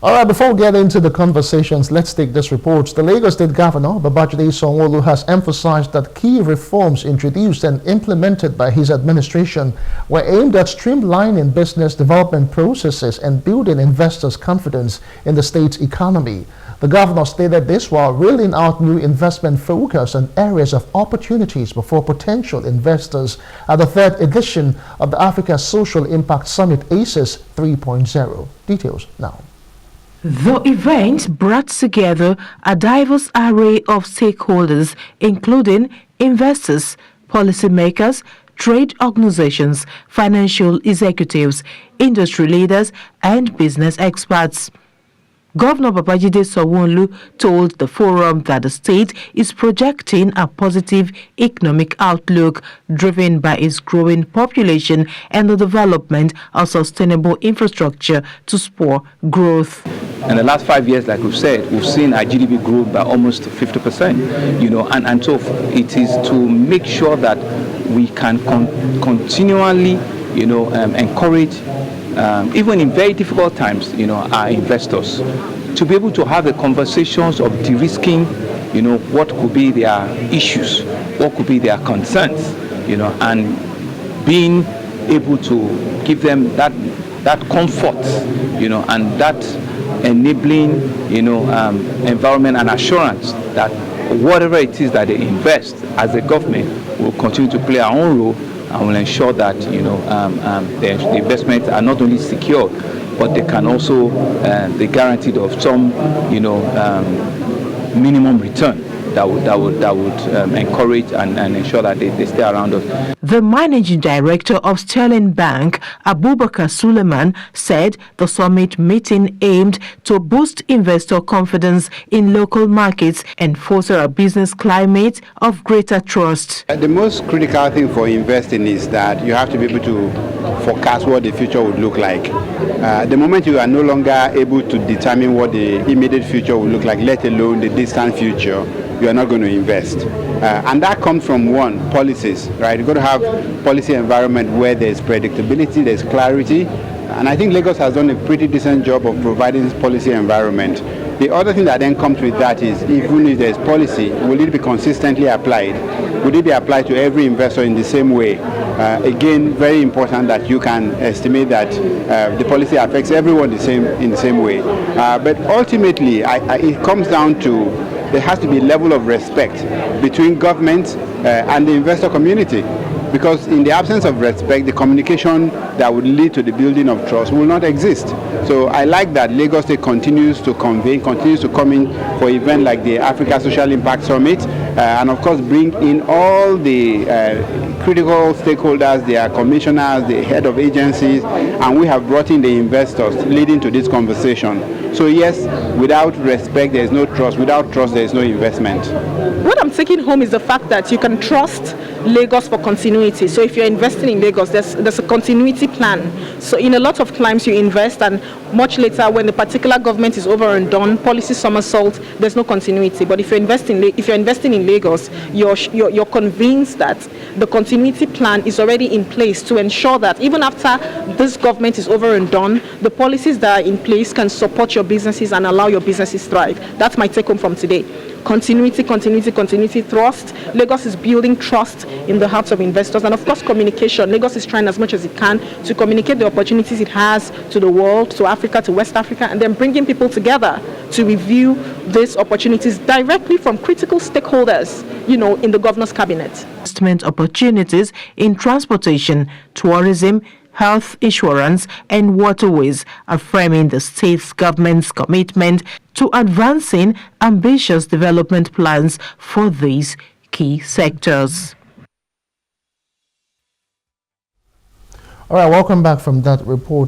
All right, before we get into the conversations, let's take this report. The Lagos State Governor, Babajide Sanwo-Olu, has emphasized that key reforms introduced and implemented by his administration were aimed at streamlining business development processes and building investors' confidence in the state's economy. The governor stated this while rolling out new investment focus on areas of opportunities before potential investors at the third edition of the Africa Social Impact Summit ASIS 3.0. Details now. The event brought together a diverse array of stakeholders, including investors, policymakers, trade organizations, financial executives, industry leaders, and business experts. Governor Babajide Sanwo-Olu told the forum that the state is projecting a positive economic outlook driven by its growing population and the development of sustainable infrastructure to spur growth. In the last 5 years, like we've said, we've seen our GDP grow by almost 50%, and so it is to make sure that we can continually, encourage even in very difficult times, our investors to be able to have the conversations of de-risking, what could be their issues, what could be their concerns, and being able to give them that comfort, and that enabling, environment and assurance that whatever it is that they invest as a government will continue to play our own role and will ensure that the investments are not only secured, but they can also be guaranteed of some minimum return that would encourage and ensure that they stay around us. The managing director of Sterling Bank, Abubakar Suleiman, said the summit meeting aimed to boost investor confidence in local markets and foster a business climate of greater trust. The most critical thing for investing is that you have to be able to forecast what the future would look like. The moment you are no longer able to determine what the immediate future will look like, let alone the distant future, you are not going to invest. And that comes from one, policies, right? You've got to have policy environment where there's predictability, there's clarity. And I think Lagos has done a pretty decent job of providing this policy environment. The other thing that then comes with that is, even if there's policy, will it be consistently applied? Would it be applied to every investor in the same way? Again, very important that you can estimate that the policy affects everyone in the same way. But ultimately, it comes down to there has to be a level of respect between government and the investor community. Because in the absence of respect, the communication that would lead to the building of trust will not exist. So I like that Lagos State continues to convene, continues to come in for events like the Africa Social Impact Summit, and of course bring in all the critical stakeholders, their commissioners, the head of agencies, and we have brought in the investors leading to this conversation. So yes, without respect, there is no trust. Without trust, there is no investment. What I'm taking home is the fact that you can trust Lagos for continuity. So if you're investing in Lagos, there's a continuity plan. So in a lot of climes you invest, and much later when the particular government is over and done, policy somersault, there's no continuity. But if you're investing in Lagos, you're convinced that the continuity plan is already in place to ensure that even after this government is over and done, the policies that are in place can support your businesses and allow your businesses thrive. That's my take home from today. Continuity, trust. Lagos is building trust in the hearts of investors, and of course communication. Lagos is trying as much as it can to communicate the opportunities it has to the world, to Africa, to West Africa, and then bringing people together to review these opportunities directly from critical stakeholders, in the governor's cabinet. Investment opportunities in transportation, tourism, health insurance, and waterways, affirming the state's government's commitment to advancing ambitious development plans for these key sectors. All right, welcome back from that report.